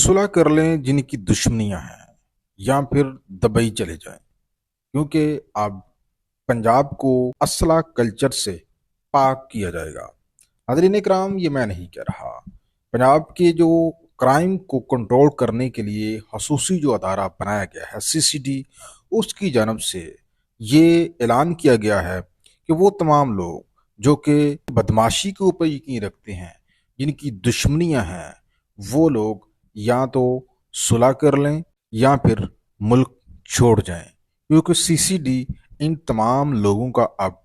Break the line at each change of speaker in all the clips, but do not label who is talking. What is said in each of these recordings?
सुलह कर लें जिनकी दुश्मनियां हैं या फिर दुबई चले जाएं, क्योंकि अब पंजाब को असला कल्चर से पाक किया जाएगा। नाज़रीन इकराम, ये मैं नहीं कह रहा। पंजाब के जो क्राइम को कंट्रोल करने के लिए खसूसी जो अदारा बनाया गया है सीसीडी, उसकी जानब से ये ऐलान किया गया है कि वो तमाम लोग जो कि बदमाशी के ऊपर यकीन रखते हैं, जिनकी दुश्मनियां हैं, वो लोग या तो सुलह कर लें या फिर मुल्क छोड़ जाएं, क्योंकि सीसीडी इन तमाम लोगों का अब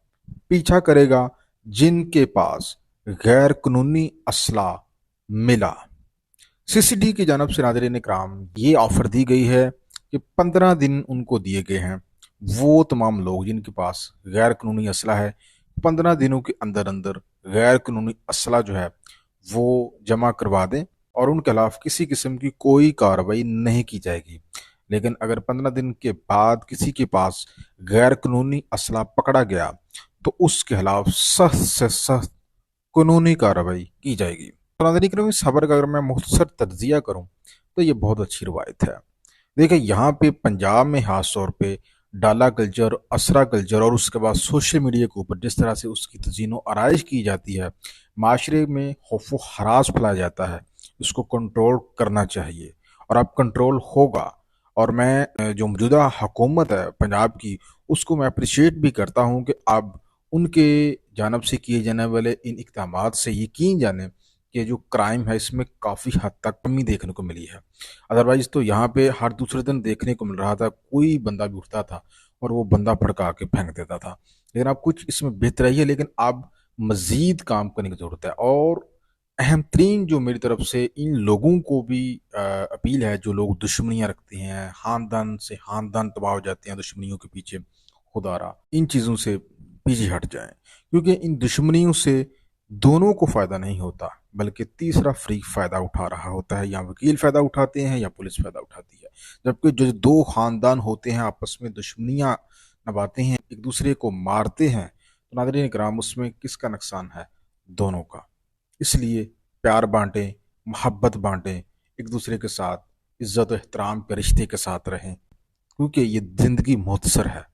पीछा करेगा जिनके पास गैर कानूनी असला मिला। सीसीडी की जानब से नाज़रीन इकराम ये ऑफर दी गई है कि 15 दिन उनको दिए गए हैं। वो तमाम लोग जिनके पास गैर कानूनी असला है, 15 दिनों के अंदर अंदर गैर कानूनी असला जो है वो जमा करवा दें और उनके खिलाफ किसी किस्म की कोई कार्रवाई नहीं की जाएगी। लेकिन अगर 15 दिन के बाद किसी के पास गैर कानूनी असला पकड़ा गया तो उसके खिलाफ सख्त से सख्त कानूनी कार्रवाई की जाएगी। तो नाज़रीन करम, इस खबर का अगर मैं मुख्तसर तज्जिया करूं तो ये बहुत अच्छी रवायत है। देखिए, यहाँ पे पंजाब में खास तौर पे डाला कल्चर, असरा कल्चर और उसके बाद सोशल मीडिया के ऊपर जिस तरह से उसकी तज़ीन व आराइश की जाती है, माशरे में खौफ व हरास फैलाया जाता है, इसको कंट्रोल करना चाहिए और अब कंट्रोल होगा। और मैं जो मौजूदा हुकूमत है पंजाब की, उसको मैं अप्रिशिएट भी करता हूँ कि अब उनके जानब से किए जाने वाले इन इक़दामात से यकीन जाने कि जो क्राइम है इसमें काफ़ी हद तक कमी देखने को मिली है। अदरवाइज़ तो यहाँ पे हर दूसरे दिन देखने को मिल रहा था, कोई बंदा भी उठता था और वो बंदा भड़का के फेंक देता था। लेकिन अब कुछ इसमें बेहतरी है, लेकिन अब मज़ीद काम करने की ज़रूरत है। और अहम तरीन जो मेरी तरफ से इन लोगों को भी अपील है, जो लोग दुश्मनियाँ रखते हैं, ख़ानदान से ख़ानदान तबाह हो जाते हैं दुश्मनियों के पीछे, खुदारा इन चीज़ों से पीछे हट जाएं, क्योंकि इन दुश्मनियों से दोनों को फ़ायदा नहीं होता, बल्कि तीसरा फ्रीक फ़ायदा उठा रहा होता है। या वकील फ़ायदा उठाते हैं या पुलिस फ़ायदा उठाती है। जबकि जो दो ख़ानदान होते हैं आपस में दुश्मनियाँ निभाते हैं, एक दूसरे को मारते हैं, तो नाज़रीन इकराम उसमें किसका नुकसान है? दोनों का। इसलिए प्यार बांटें, मोहब्बत बांटें, एक दूसरे के साथ इज़्ज़त और एहतराम के रिश्ते के साथ रहें, क्योंकि ये ज़िंदगी मुख्तसर है।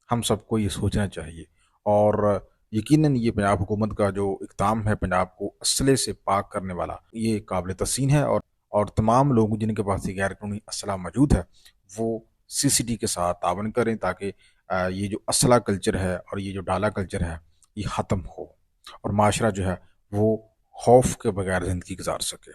हम सबको ये सोचना चाहिए। और यकीनन ये पंजाब हुकूमत का जो इक़दाम है पंजाब को असले से पाक करने वाला, ये काबिल तहसीन है। और तमाम लोग जिनके पास ये गैर कानूनी असला मौजूद है, वो सीसीडी के साथ तावन करें ताकि ये जो असला कल्चर है और ये जो डाला कल्चर है ये ख़त्म हो और माशरा जो है वो खौफ के बगैर ज़िंदगी गुजार सके।